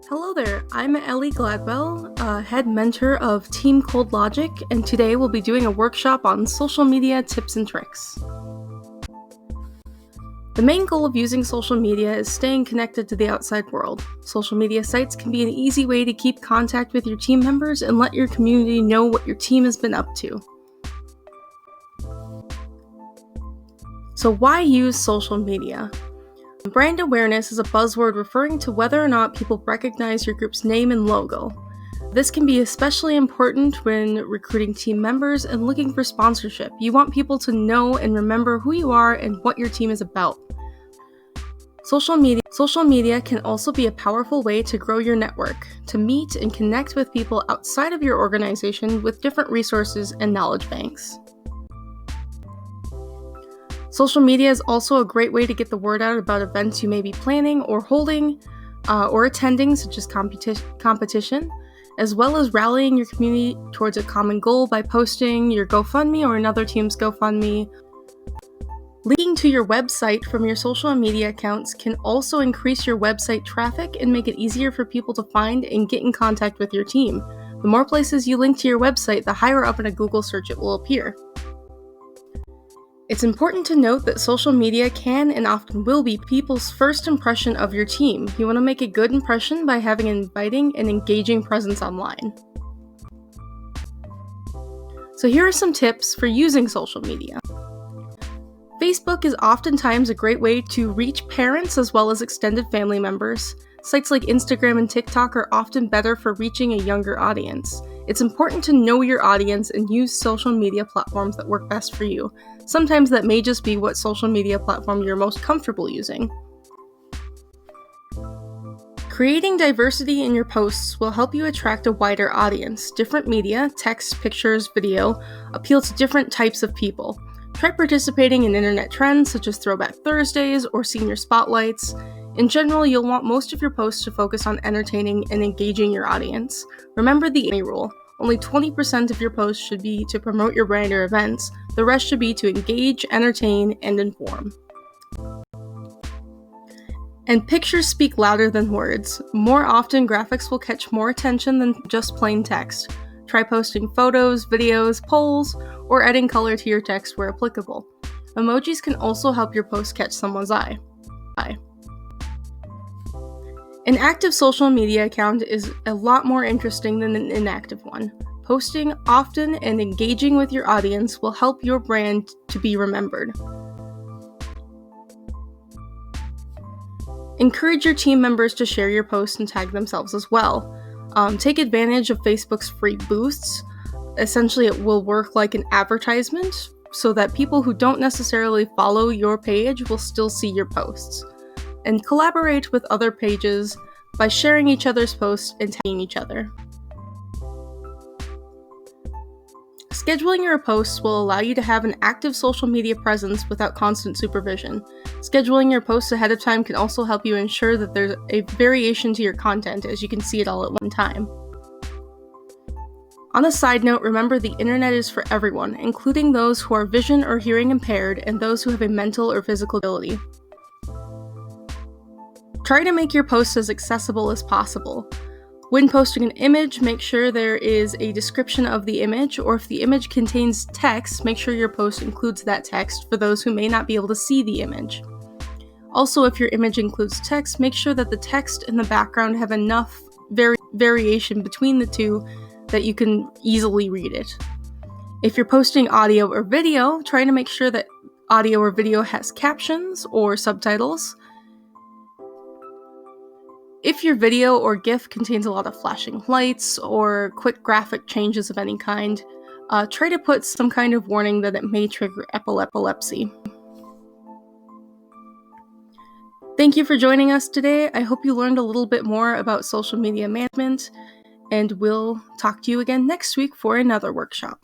Hello there, I'm Ellie Gladwell, head mentor of Team Cold Logic, and today we'll be doing a workshop on social media tips and tricks. The main goal of using social media is staying connected to the outside world. Social media sites can be an easy way to keep contact with your team members and let your community know what your team has been up to. So why use social media? Brand awareness is a buzzword referring to whether or not people recognize your group's name and logo. This can be especially important when recruiting team members and looking for sponsorship. You want people to know and remember who you are and what your team is about. Social media can also be a powerful way to grow your network, to meet and connect with people outside of your organization with different resources and knowledge banks. Social media is also a great way to get the word out about events you may be planning or holding or attending, such as competition, as well as rallying your community towards a common goal by posting your GoFundMe or another team's GoFundMe. Linking to your website from your social media accounts can also increase your website traffic and make it easier for people to find and get in contact with your team. The more places you link to your website, the higher up in a Google search it will appear. It's important to note that social media can and often will be people's first impression of your team. You want to make a good impression by having an inviting and engaging presence online. So here are some tips for using social media. Facebook is oftentimes a great way to reach parents as well as extended family members. Sites like Instagram and TikTok are often better for reaching a younger audience. It's important to know your audience and use social media platforms that work best for you. Sometimes that may just be what social media platform you're most comfortable using. Creating diversity in your posts will help you attract a wider audience. Different media, text, pictures, video, appeal to different types of people. Try participating in internet trends such as Throwback Thursdays or Senior Spotlights. In general, you'll want most of your posts to focus on entertaining and engaging your audience. Remember the Amy rule. Only 20% of your posts should be to promote your brand or events. The rest should be to engage, entertain, and inform. And pictures speak louder than words. More often, graphics will catch more attention than just plain text. Try posting photos, videos, polls, or adding color to your text where applicable. Emojis can also help your post catch someone's eye. An active social media account is a lot more interesting than an inactive one. Posting often and engaging with your audience will help your brand to be remembered. Encourage your team members to share your posts and tag themselves as well. Take advantage of Facebook's free boosts. Essentially, it will work like an advertisement so that people who don't necessarily follow your page will still see your posts. And collaborate with other pages by sharing each other's posts and tagging each other. Scheduling your posts will allow you to have an active social media presence without constant supervision. Scheduling your posts ahead of time can also help you ensure that there's a variation to your content as you can see it all at one time. On a side note, remember the internet is for everyone, including those who are vision or hearing impaired and those who have a mental or physical disability. Try to make your posts as accessible as possible. When posting an image, make sure there is a description of the image, or if the image contains text, make sure your post includes that text for those who may not be able to see the image. Also, if your image includes text, make sure that the text and the background have enough variation between the two that you can easily read it. If you're posting audio or video, try to make sure that audio or video has captions or subtitles. If your video or GIF contains a lot of flashing lights or quick graphic changes of any kind, try to put some kind of warning that it may trigger epilepsy. Thank you for joining us today. I hope you learned a little bit more about social media management, and we'll talk to you again next week for another workshop.